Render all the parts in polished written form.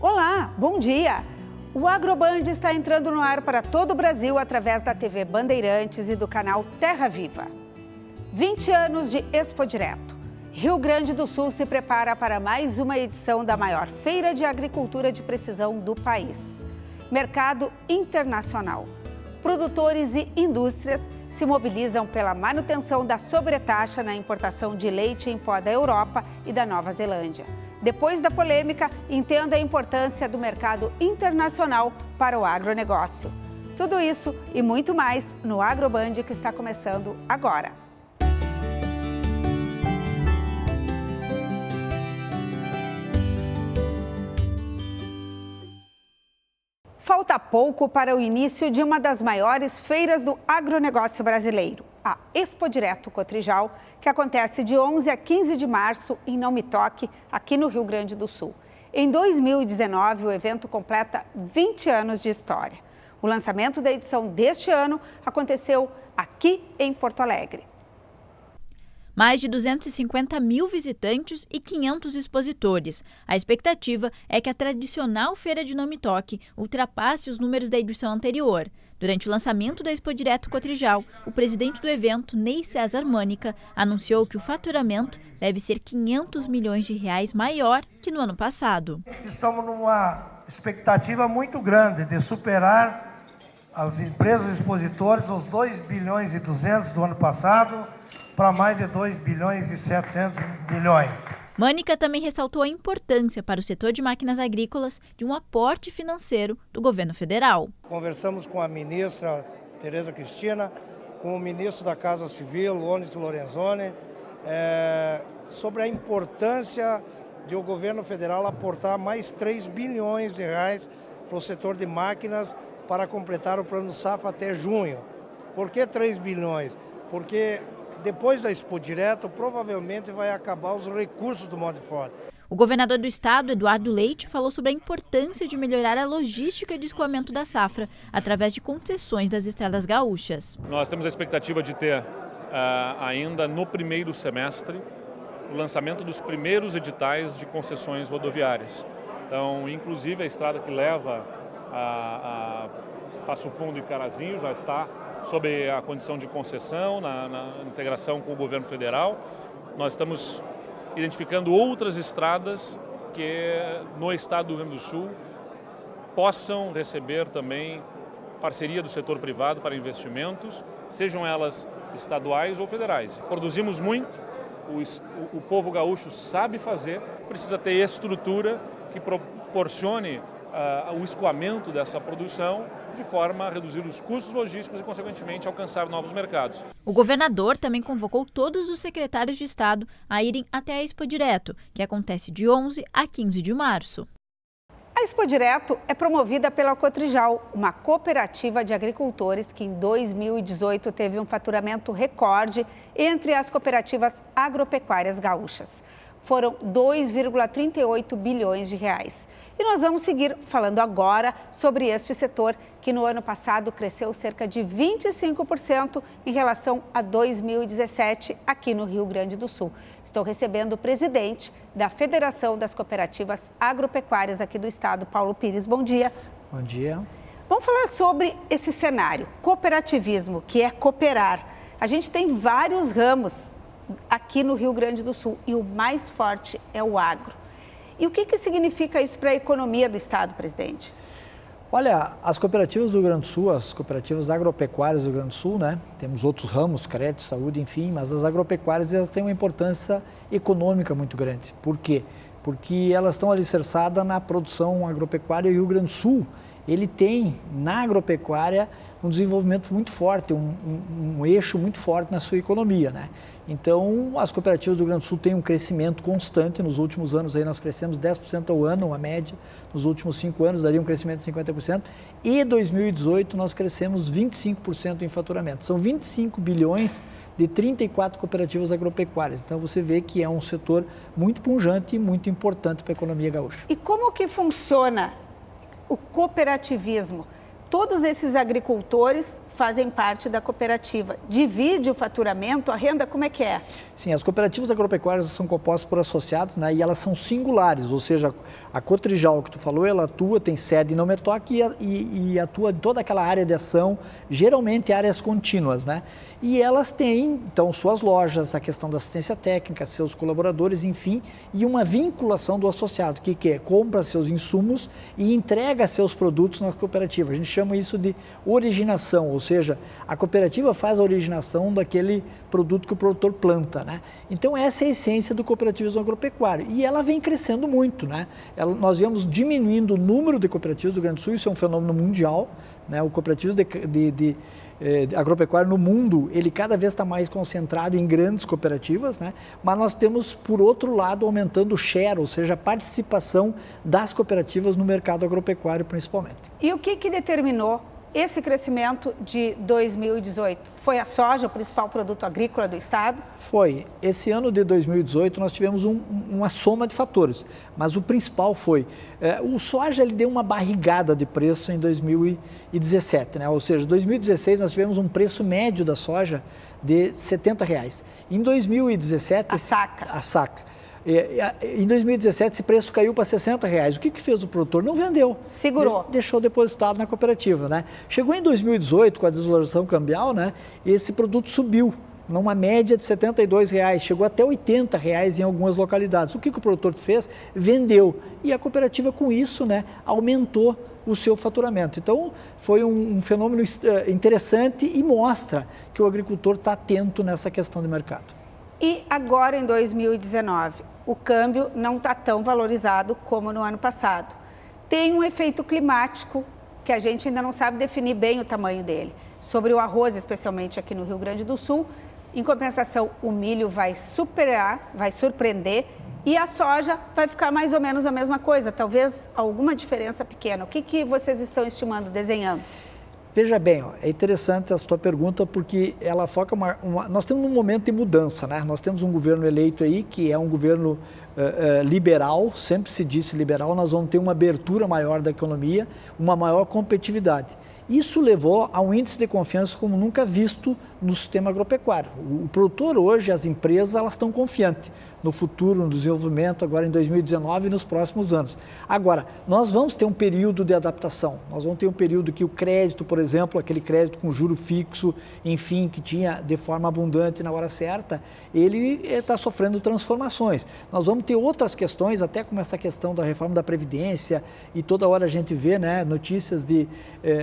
Olá, bom dia! O AgroBand está entrando no ar para todo o Brasil através da TV Bandeirantes e do canal Terra Viva. 20 anos de Expo Direto. Rio Grande do Sul se prepara para mais uma edição da maior feira de agricultura de precisão do país. Mercado internacional. Produtores e indústrias se mobilizam pela manutenção da sobretaxa na importação de leite em pó da Europa e da Nova Zelândia. Depois da polêmica, entenda a importância do mercado internacional para o agronegócio. Tudo isso e muito mais no AgroBand, que está começando agora. Falta pouco para o início de uma das maiores feiras do agronegócio brasileiro, a Expo Direto Cotrijal, que acontece de 11 a 15 de março em Não Me Toque, aqui no Rio Grande do Sul. Em 2019, o evento completa 20 anos de história. O lançamento da edição deste ano aconteceu aqui em Porto Alegre. Mais de 250 mil visitantes e 500 expositores. A expectativa é que a tradicional Feira de Não Me Toque ultrapasse os números da edição anterior. Durante o lançamento da Expo Direto Cotrijal, o presidente do evento, Ney César Mânica, anunciou que o faturamento deve ser 500 milhões de reais maior que no ano passado. Estamos numa expectativa muito grande de superar as empresas expositoras, os 2 bilhões e 200 do ano passado, para mais de 2 bilhões e 700 milhões. Mânica também ressaltou a importância para o setor de máquinas agrícolas de um aporte financeiro do governo federal. Conversamos com a ministra Tereza Cristina, com o ministro da Casa Civil, Onyx Lorenzoni, sobre a importância de o governo federal aportar mais 3 bilhões de reais para o setor de máquinas para completar o plano safra até junho. Por que 3 bilhões? Porque depois da Expo Direto, provavelmente vai acabar os recursos do modo forte. O governador do estado, Eduardo Leite, falou sobre a importância de melhorar a logística de escoamento da safra através de concessões das estradas gaúchas. Nós temos a expectativa de ter ainda no primeiro semestre o lançamento dos primeiros editais de concessões rodoviárias. Então, inclusive a estrada que leva a Passo Fundo e Carazinho já está sob a condição de concessão, na integração com o governo federal. Nós estamos identificando outras estradas que no estado do Rio Grande do Sul possam receber também parceria do setor privado para investimentos, sejam elas estaduais ou federais. Produzimos muito, o povo gaúcho sabe fazer, precisa ter estrutura que proporcione o escoamento dessa produção de forma a reduzir os custos logísticos e, consequentemente, alcançar novos mercados. O governador também convocou todos os secretários de Estado a irem até a Expo Direto, que acontece de 11 a 15 de março. A Expo Direto é promovida pela Cotrijal, uma cooperativa de agricultores que em 2018 teve um faturamento recorde entre as cooperativas agropecuárias gaúchas. Foram 2,38 bilhões de reais. E nós vamos seguir falando agora sobre este setor que no ano passado cresceu cerca de 25% em relação a 2017 aqui no Rio Grande do Sul. Estou recebendo o presidente da Federação das Cooperativas Agropecuárias aqui do estado, Paulo Pires. Bom dia. Bom dia. Vamos falar sobre esse cenário, cooperativismo, que é cooperar. A gente tem vários ramos aqui no Rio Grande do Sul e o mais forte é o agro. E o que significa isso para a economia do estado, presidente? Olha, as cooperativas do Rio Grande do Sul, as cooperativas agropecuárias do Rio Grande do Sul, né? Temos outros ramos, crédito, saúde, enfim, mas as agropecuárias elas têm uma importância econômica muito grande. Por quê? Porque elas estão alicerçadas na produção agropecuária e o Rio Grande do Sul, ele tem na agropecuária um desenvolvimento muito forte, um eixo muito forte na sua economia, né? Então, as cooperativas do Rio Grande do Sul têm um crescimento constante. Nos últimos anos aí nós crescemos 10% ao ano, a média. Nos últimos 5 anos daria um crescimento de 50%. E em 2018 nós crescemos 25% em faturamento. São 25 bilhões de 34 cooperativas agropecuárias. Então você vê que é um setor muito pujante e muito importante para a economia gaúcha. E como que funciona o cooperativismo? Todos esses agricultores fazem parte da cooperativa. Divide o faturamento, a renda, como é que é? Sim, as cooperativas agropecuárias são compostas por associados, né, e elas são singulares, ou seja, a Cotrijal que tu falou, ela atua, tem sede em Nova Metoque e atua em toda aquela área de ação, geralmente áreas contínuas, né? E elas têm, então, suas lojas, a questão da assistência técnica, seus colaboradores, enfim, e uma vinculação do associado, que compra seus insumos e entrega seus produtos na cooperativa. A gente chama isso de originação, ou seja, a cooperativa faz a originação daquele produto que o produtor planta, né? Então, essa é a essência do cooperativismo agropecuário. E ela vem crescendo muito, né? Nós vemos diminuindo o número de cooperativas do Rio Grande do Sul, isso é um fenômeno mundial, né? O cooperativismo agropecuário no mundo, ele cada vez está mais concentrado em grandes cooperativas, né? Mas nós temos, por outro lado, aumentando o share, ou seja, a participação das cooperativas no mercado agropecuário principalmente. E o que determinou esse crescimento de 2018? Foi a soja, o principal produto agrícola do estado? Foi. Esse ano de 2018 nós tivemos uma soma de fatores, mas o principal foi, o soja ele deu uma barrigada de preço em 2017, né? Ou seja, em 2016 nós tivemos um preço médio da soja de R$ 70. Em 2017... A saca. A saca. Em 2017 esse preço caiu para R$ 60. O que fez o produtor? Não vendeu. Segurou. Deixou depositado na cooperativa, né? Chegou em 2018 com a desvalorização cambial, né? Esse produto subiu numa média de R$ 72, chegou até R$ 80 em algumas localidades. O que o produtor fez? Vendeu. E a cooperativa com isso, né, aumentou o seu faturamento. Então, foi um fenômeno interessante e mostra que o agricultor está atento nessa questão de mercado. E agora em 2019, o câmbio não está tão valorizado como no ano passado. Tem um efeito climático que a gente ainda não sabe definir bem o tamanho dele. Sobre o arroz, especialmente aqui no Rio Grande do Sul, em compensação, o milho vai surpreender e a soja vai ficar mais ou menos a mesma coisa, talvez alguma diferença pequena. O que vocês estão estimando, desenhando? Veja bem, ó, é interessante a sua pergunta porque ela foca nós temos um momento de mudança, né? Nós temos um governo eleito aí que é um governo liberal, sempre se disse liberal, nós vamos ter uma abertura maior da economia, uma maior competitividade. Isso levou a um índice de confiança como nunca visto no sistema agropecuário. O produtor hoje, as empresas, elas estão confiantes no futuro, no desenvolvimento, agora em 2019 e nos próximos anos. Agora, nós vamos ter um período de adaptação, nós vamos ter um período que o crédito, por exemplo, aquele crédito com juro fixo, enfim, que tinha de forma abundante na hora certa, ele está sofrendo transformações. Nós vamos ter outras questões, até como essa questão da reforma da Previdência, e toda hora a gente vê, né, notícias de,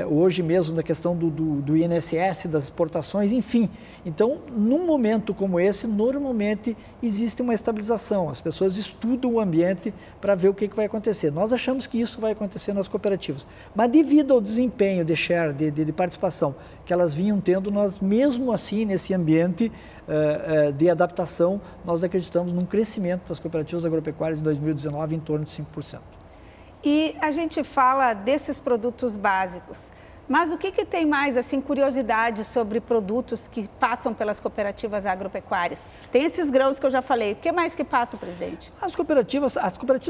hoje mesmo, da questão do INSS, das exportações, enfim. Então, num momento como esse, normalmente existe uma estabilização, as pessoas estudam o ambiente para ver o que vai acontecer. Nós achamos que isso vai acontecer nas cooperativas, mas devido ao desempenho de share, de participação que elas vinham tendo, nós mesmo assim, nesse ambiente de adaptação, nós acreditamos num crescimento das cooperativas agropecuárias em 2019 em torno de 5%. E a gente fala desses produtos básicos, mas o que tem mais, assim, curiosidade sobre produtos que passam pelas cooperativas agropecuárias? Tem esses grãos que eu já falei, o que mais que passa, presidente? As cooperativas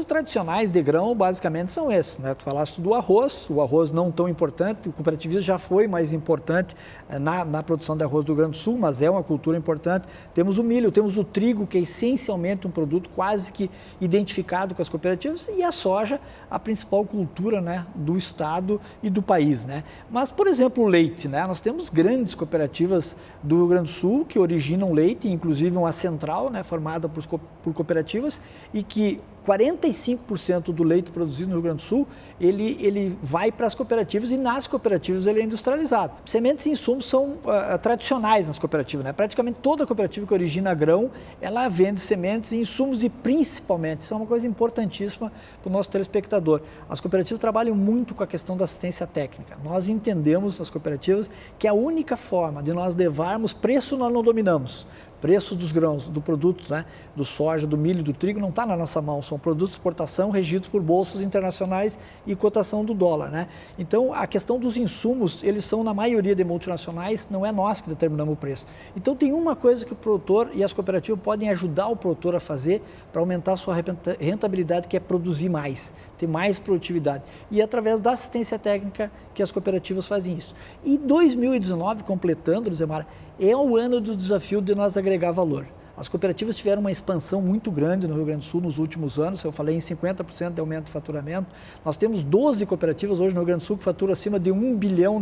tradicionais de grão, basicamente, são esses, né? Tu falaste do arroz, o arroz não tão importante, o cooperativismo já foi mais importante na produção de arroz do Rio Grande do Sul, mas é uma cultura importante. Temos o milho, temos o trigo, que é essencialmente um produto quase que identificado com as cooperativas, e a soja, a principal cultura, né, do estado e do país, né? Mas, por exemplo, o leite, né? Nós temos grandes cooperativas do Rio Grande do Sul que originam leite, inclusive uma central, né, formada por cooperativas, e que 45% do leite produzido no Rio Grande do Sul, ele vai para as cooperativas e nas cooperativas ele é industrializado. Sementes e insumos são tradicionais nas cooperativas, né? Praticamente toda cooperativa que origina grão, ela vende sementes e insumos e principalmente, isso é uma coisa importantíssima para o nosso telespectador, as cooperativas trabalham muito com a questão da assistência técnica. Nós entendemos nas cooperativas que a única forma de nós levarmos preço nós não dominamos, preço dos grãos, do produtos, né, do soja, do milho, do trigo, não está na nossa mão. São produtos de exportação regidos por bolsas internacionais e cotação do dólar, né? Então, a questão dos insumos, eles são, na maioria de multinacionais, não é nós que determinamos o preço. Então, tem uma coisa que o produtor e as cooperativas podem ajudar o produtor a fazer para aumentar a sua rentabilidade, que é produzir mais, ter mais produtividade. E através da assistência técnica que as cooperativas fazem isso. E 2019, completando, Luzemar, é o ano do desafio de nós agregar valor. As cooperativas tiveram uma expansão muito grande no Rio Grande do Sul nos últimos anos, eu falei em 50% de aumento de faturamento. Nós temos 12 cooperativas hoje no Rio Grande do Sul que faturam acima de R$1 bilhão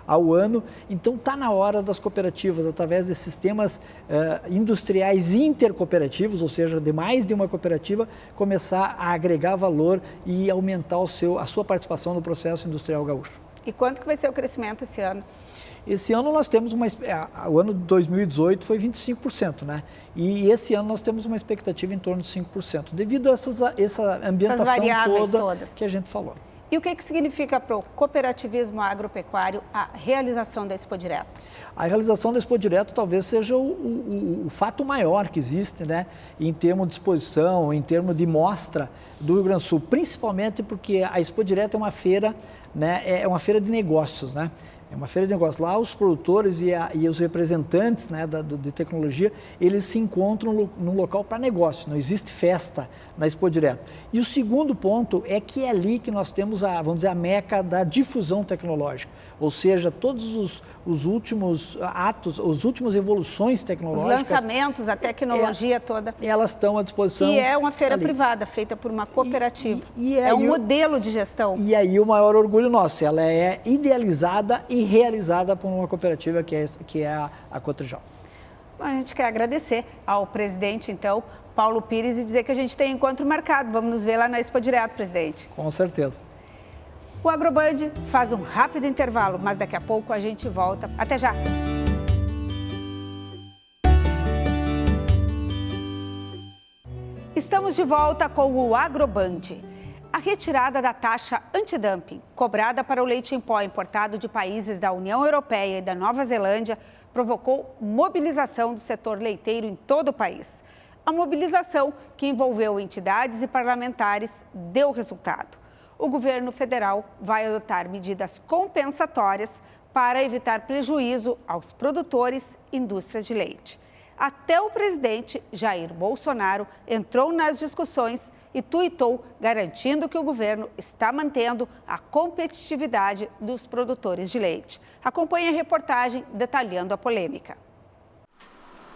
ao ano. Então está na hora das cooperativas, através de sistemas industriais intercooperativos, ou seja, de mais de uma cooperativa, começar a agregar valor e aumentar a sua participação no processo industrial gaúcho. E quanto que vai ser o crescimento esse ano? Esse ano nós temos o ano de 2018 foi 25%, né? E esse ano nós temos uma expectativa em torno de 5%, devido a essa ambientação toda que a gente falou. E o que significa para o cooperativismo agropecuário a realização da Expo Direto? A realização da Expo Direto talvez seja o fato maior que existe, né? Em termos de exposição, em termos de mostra do Rio Grande do Sul, principalmente porque a Expo Direto é uma feira, né? É uma feira de negócios, né? É uma feira de negócios. Lá os produtores e os representantes, né, de tecnologia, eles se encontram num local para negócio. Não existe festa na Expo Direto. E o segundo ponto é que é ali que nós temos vamos dizer, a meca da difusão tecnológica. Ou seja, todos os últimos atos, as últimas evoluções tecnológicas... Os lançamentos, a tecnologia toda. Elas estão à disposição. E é uma feira privada, feita por uma cooperativa. É um modelo de gestão. E aí o maior orgulho nosso, ela é idealizada e realizada por uma cooperativa que é a Cotrijal. A gente quer agradecer ao presidente, então, Paulo Pires, e dizer que a gente tem encontro marcado. Vamos nos ver lá na Expo Direto, presidente. Com certeza. O AgroBand faz um rápido intervalo, mas daqui a pouco a gente volta. Até já! Estamos de volta com o AgroBand. A retirada da taxa antidumping, cobrada para o leite em pó importado de países da União Europeia e da Nova Zelândia, provocou mobilização do setor leiteiro em todo o país. A mobilização, que envolveu entidades e parlamentares, deu resultado. O governo federal vai adotar medidas compensatórias para evitar prejuízo aos produtores e indústrias de leite. Até o presidente Jair Bolsonaro entrou nas discussões e tuitou garantindo que o governo está mantendo a competitividade dos produtores de leite. Acompanhe a reportagem detalhando a polêmica.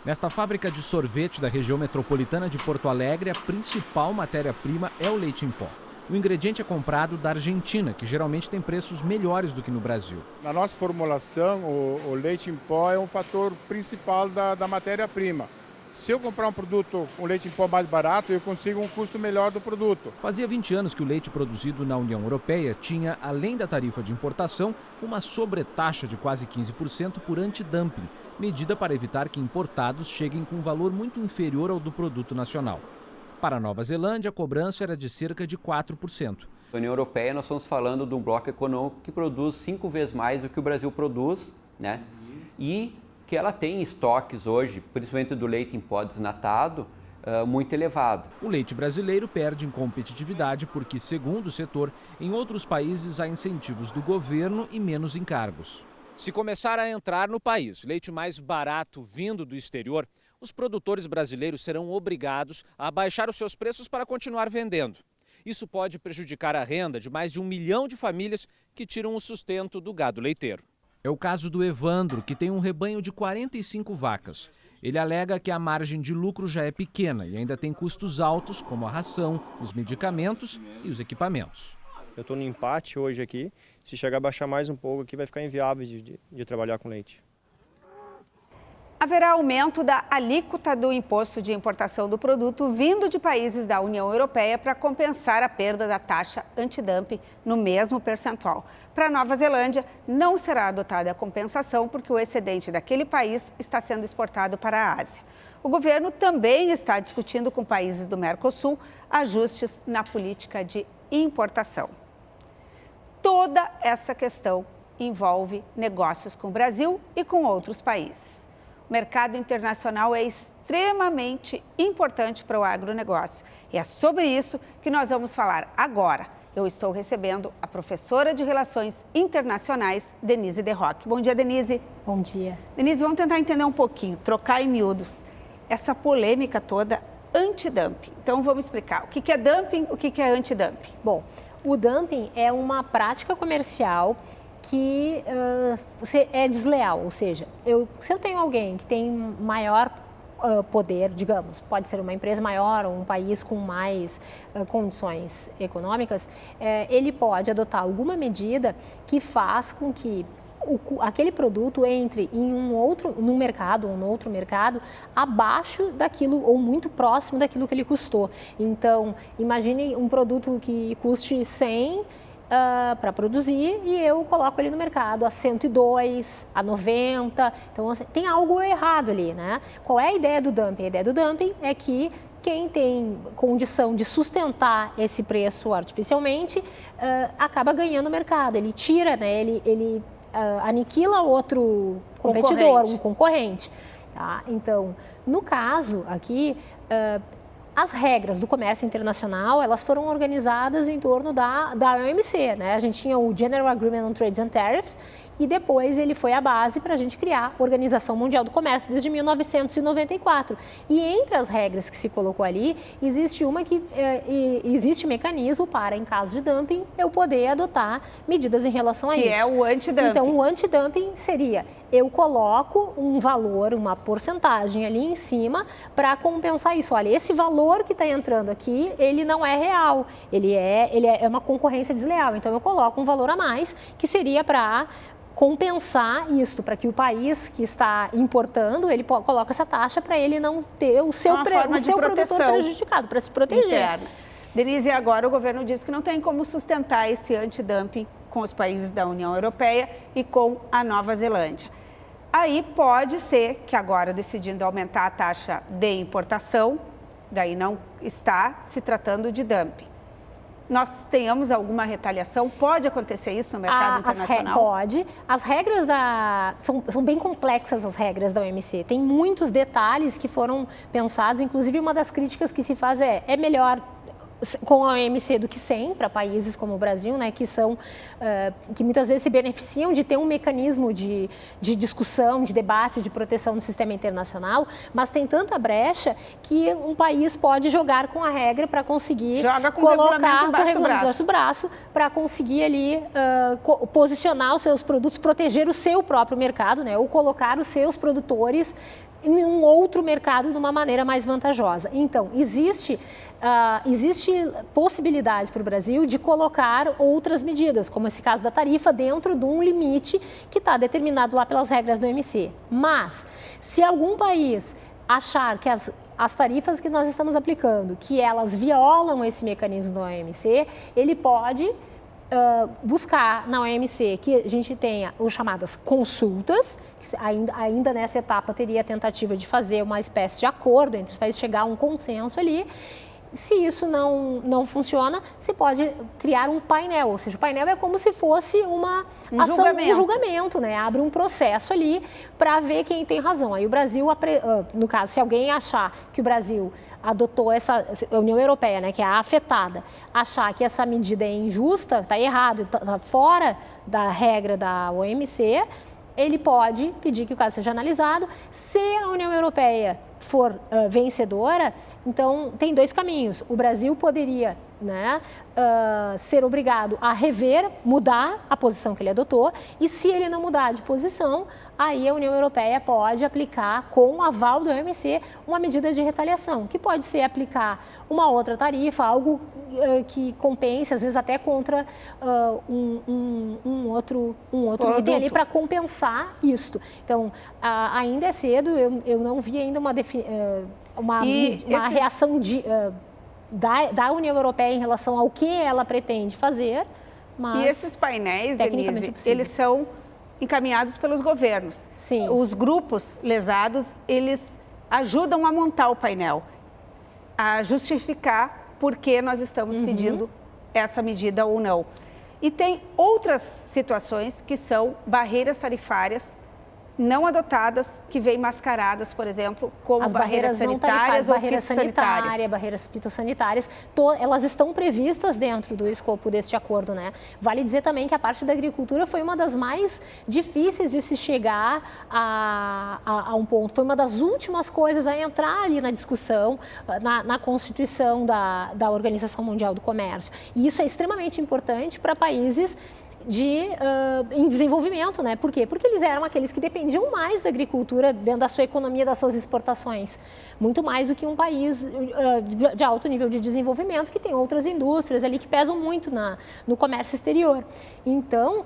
Nesta fábrica de sorvete da região metropolitana de Porto Alegre, a principal matéria-prima é o leite em pó. O ingrediente é comprado da Argentina, que geralmente tem preços melhores do que no Brasil. Na nossa formulação, o leite em pó é um fator principal da matéria-prima. Se eu comprar um leite em pó mais barato, eu consigo um custo melhor do produto. Fazia 20 anos que o leite produzido na União Europeia tinha, além da tarifa de importação, uma sobretaxa de quase 15% por antidumping, medida para evitar que importados cheguem com um valor muito inferior ao do produto nacional. Para a Nova Zelândia, a cobrança era de cerca de 4%. Na União Europeia, nós estamos falando de um bloco econômico que produz 5 vezes mais do que o Brasil produz, né? E que ela tem estoques hoje, principalmente do leite em pó desnatado, muito elevado. O leite brasileiro perde em competitividade porque, segundo o setor, em outros países há incentivos do governo e menos encargos. Se começar a entrar no país leite mais barato vindo do exterior, os produtores brasileiros serão obrigados a baixar os seus preços para continuar vendendo. Isso pode prejudicar a renda de mais de 1 milhão de famílias que tiram o sustento do gado leiteiro. É o caso do Evandro, que tem um rebanho de 45 vacas. Ele alega que a margem de lucro já é pequena e ainda tem custos altos, como a ração, os medicamentos e os equipamentos. Eu estou no empate hoje aqui. Se chegar a baixar mais um pouco aqui, vai ficar inviável de trabalhar com leite. Haverá aumento da alíquota do imposto de importação do produto vindo de países da União Europeia para compensar a perda da taxa antidumping no mesmo percentual. Para a Nova Zelândia, não será adotada a compensação porque o excedente daquele país está sendo exportado para a Ásia. O governo também está discutindo com países do Mercosul ajustes na política de importação. Toda essa questão envolve negócios com o Brasil e com outros países. mercado internacional é extremamente importante para o agronegócio. E é sobre isso que nós vamos falar agora. Eu estou recebendo a professora de Relações Internacionais, Denise Derroque. Bom dia, Denise. Bom dia. Denise, vamos tentar entender um pouquinho, trocar em miúdos, essa polêmica toda antidumping. Então, vamos explicar o que é dumping, o que é antidumping. Bom, o dumping é uma prática comercial que é desleal, ou seja, se eu tenho alguém que tem maior poder, digamos, pode ser uma empresa maior ou um país com mais condições econômicas, ele pode adotar alguma medida que faz com que aquele produto entre em um outro mercado abaixo daquilo ou muito próximo daquilo que ele custou. Então, imagine um produto que custe 100 para produzir e eu coloco ele no mercado a 102, a 90. Então, assim, tem algo errado ali, né? Qual é a ideia do dumping? A ideia do dumping é que quem tem condição de sustentar esse preço artificialmente acaba ganhando o mercado. Ele tira, né? Ele aniquila outro competidor, um concorrente. Tá? Então, no caso aqui, as regras do comércio internacional, elas foram organizadas em torno da OMC, né? A gente tinha o General Agreement on Trades and Tariffs e depois ele foi a base para a gente criar a Organização Mundial do Comércio desde 1994. E entre as regras que se colocou ali, existe existe mecanismo para, em caso de dumping, eu poder adotar medidas em relação a isso. Que é o antidumping. Então, o antidumping seria, eu coloco um valor, uma porcentagem ali em cima para compensar isso. Olha, esse valor que está entrando aqui, ele não é real, ele é uma concorrência desleal. Então, eu coloco um valor a mais, que seria para compensar isso, para que o país que está importando, ele coloca essa taxa para ele não ter o seu produtor prejudicado, para se proteger. Interna. Denise, agora o governo diz que não tem como sustentar esse antidumping com os países da União Europeia e com a Nova Zelândia. Aí pode ser que agora, decidindo aumentar a taxa de importação, daí não está se tratando de dumping. Nós tenhamos alguma retaliação? Pode acontecer isso no mercado internacional? Pode. As regras são bem complexas, as regras da OMC. Tem muitos detalhes que foram pensados, inclusive uma das críticas que se faz é melhor com a OMC do que sem, para países como o Brasil, né, que muitas vezes se beneficiam de ter um mecanismo de discussão, de debate, de proteção do sistema internacional, mas tem tanta brecha que um país pode jogar com a regra para conseguir colocar o regulamento embaixo do braço para conseguir ali posicionar os seus produtos, proteger o seu próprio mercado, né, ou colocar os seus produtores em um outro mercado de uma maneira mais vantajosa. Então, existe possibilidade para o Brasil de colocar outras medidas, como esse caso da tarifa, dentro de um limite que está determinado lá pelas regras do OMC. Mas, se algum país achar que as tarifas que nós estamos aplicando, que elas violam esse mecanismo do OMC, ele pode buscar na OMC que a gente tenha as chamadas consultas, que ainda nessa etapa teria a tentativa de fazer uma espécie de acordo entre os países, chegar a um consenso ali. Se isso não funciona, se pode criar um painel, ou seja, o painel é como se fosse um julgamento, né? Abre um processo ali para ver quem tem razão. Aí o Brasil, no caso, se alguém achar que o Brasil adotou a União Europeia, né, que é a afetada, achar que essa medida é injusta, está errado, está fora da regra da OMC, ele pode pedir que o caso seja analisado. Se a União Europeia for vencedora, então tem dois caminhos. O Brasil poderia, né, ser obrigado a mudar a posição que ele adotou, e se ele não mudar de posição, aí a União Europeia pode aplicar, com o aval do OMC, uma medida de retaliação, que pode ser aplicar uma outra tarifa, algo que compense, às vezes até contra um outro item ali para compensar isto. Então, ainda é cedo, eu não vi ainda uma reação da União Europeia em relação ao que ela pretende fazer, mas... E esses painéis, Denise, eles são encaminhados pelos governos. Sim. Os grupos lesados, eles ajudam a montar o painel, a justificar por que nós estamos pedindo essa medida ou não. E tem outras situações que são barreiras tarifárias não adotadas que vêm mascaradas, por exemplo, como as barreiras sanitárias ou fitossanitárias. Barreiras fitossanitárias, elas estão previstas dentro do escopo deste acordo, né? Vale dizer também que a parte da agricultura foi uma das mais difíceis de se chegar a um ponto. Foi uma das últimas coisas a entrar ali na discussão, na Constituição da Organização Mundial do Comércio. E isso é extremamente importante para países em desenvolvimento, né? Por quê? Porque eles eram aqueles que dependiam mais da agricultura dentro da sua economia, das suas exportações. Muito mais do que um país de alto nível de desenvolvimento, que tem outras indústrias ali que pesam muito no comércio exterior. Então,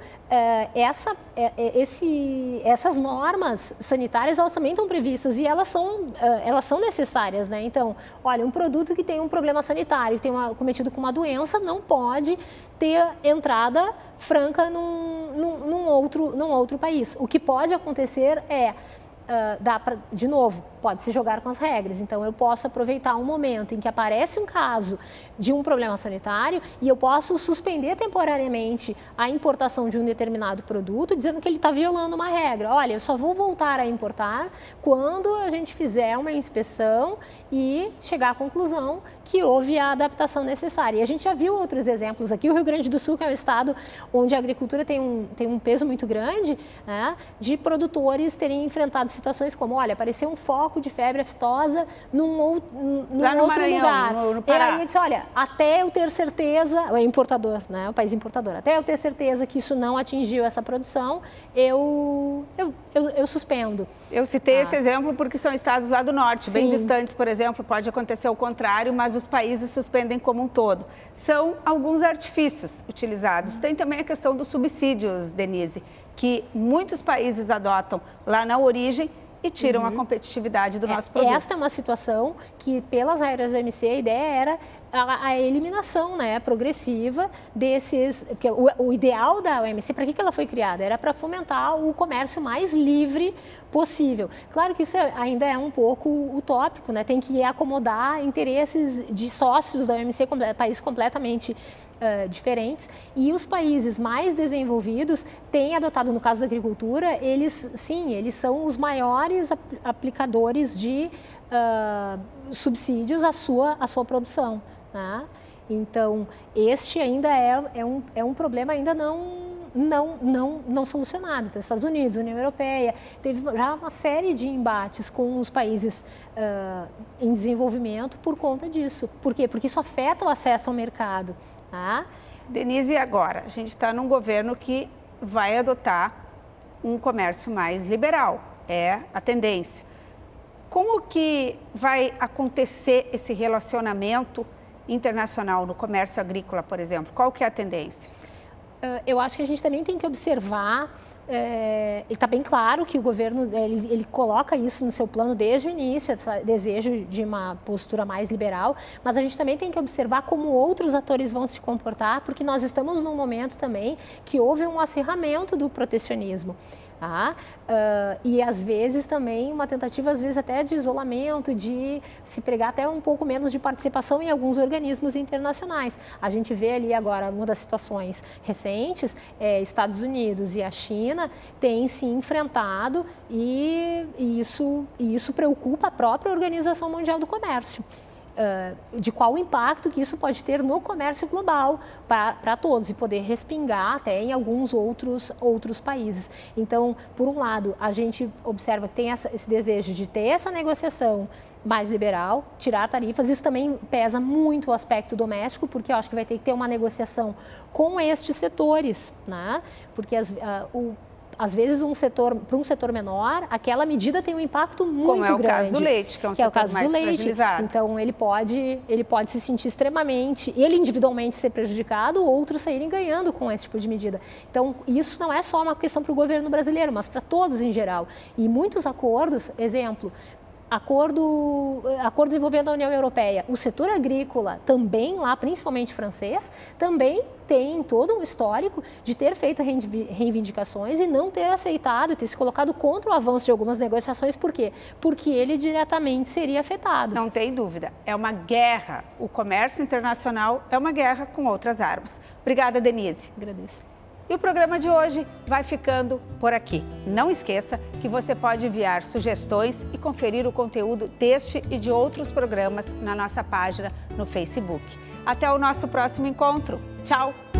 essas normas sanitárias, elas também estão previstas e elas são necessárias, né? Então, olha, um produto que tem um problema sanitário, que tem cometido com uma doença, não pode ter entrada franca num outro país. O que pode acontecer de novo, pode se jogar com as regras. Então, eu posso aproveitar um momento em que aparece um caso de um problema sanitário e eu posso suspender temporariamente a importação de um determinado produto, dizendo que ele está violando uma regra. Olha, eu só vou voltar a importar quando a gente fizer uma inspeção e chegar à conclusão que houve a adaptação necessária. E a gente já viu outros exemplos aqui. O Rio Grande do Sul, que é um estado onde a agricultura tem um peso muito grande, né, de produtores terem enfrentado situações como, olha, apareceu um foco de febre aftosa num outro lugar. No Pará. E aí ele disse, olha, até eu ter certeza, é importador, né, o país importador, até eu ter certeza que isso não atingiu essa produção, eu suspendo. Eu citei esse exemplo porque são estados lá do norte, bem distantes, por exemplo, pode acontecer o contrário, mas os países suspendem como um todo. São alguns artifícios utilizados. Tem também a questão dos subsídios, Denise, que muitos países adotam lá na origem e tiram a competitividade do nosso produto. Esta é uma situação que, pelas regras do OMC, a ideia era a eliminação, né, progressiva desses... Porque o ideal da OMC, para que ela foi criada? Era para fomentar o comércio mais livre possível. Claro que isso ainda é um pouco utópico, né? Tem que acomodar interesses de sócios da OMC, países completamente diferentes. E os países mais desenvolvidos têm adotado, no caso da agricultura, eles são os maiores aplicadores de subsídios à sua produção. Né? Então, este ainda é um problema ainda não solucionado. Então, Estados Unidos, União Europeia, teve já uma série de embates com os países em desenvolvimento por conta disso. Por quê? Porque isso afeta o acesso ao mercado. Tá? Denise, e agora? A gente está num governo que vai adotar um comércio mais liberal. É a tendência. Como que vai acontecer esse relacionamento internacional no comércio agrícola, por exemplo? Qual que é a tendência? Eu acho que a gente também tem que observar, está bem claro que o governo ele coloca isso no seu plano desde o início, esse desejo de uma postura mais liberal, mas a gente também tem que observar como outros atores vão se comportar, porque nós estamos num momento também que houve um acirramento do protecionismo. Tá? E às vezes também uma tentativa, às vezes até de isolamento, de se pregar até um pouco menos de participação em alguns organismos internacionais. A gente vê ali agora uma das situações recentes, Estados Unidos e a China têm se enfrentado e isso preocupa a própria Organização Mundial do Comércio. De qual impacto que isso pode ter no comércio global para todos e poder respingar até em alguns outros países. Então, por um lado, a gente observa que tem esse desejo de ter essa negociação mais liberal, tirar tarifas. Isso também pesa muito o aspecto doméstico, porque eu acho que vai ter que ter uma negociação com estes setores, né? Porque às vezes, para um setor menor, aquela medida tem um impacto muito grande. Como é o caso do leite, que é um setor mais fragilizado. Então, ele pode se sentir extremamente, ele individualmente ser prejudicado, outros saírem ganhando com esse tipo de medida. Então, isso não é só uma questão para o governo brasileiro, mas para todos em geral. E muitos acordos, exemplo, acordo envolvendo a União Europeia, o setor agrícola também lá, principalmente francês, também tem todo um histórico de ter feito reivindicações e não ter aceitado, ter se colocado contra o avanço de algumas negociações. Por quê? Porque ele diretamente seria afetado. Não tem dúvida, é uma guerra. O comércio internacional é uma guerra com outras armas. Obrigada, Denise. Agradeço. E o programa de hoje vai ficando por aqui. Não esqueça que você pode enviar sugestões e conferir o conteúdo deste e de outros programas na nossa página no Facebook. Até o nosso próximo encontro. Tchau!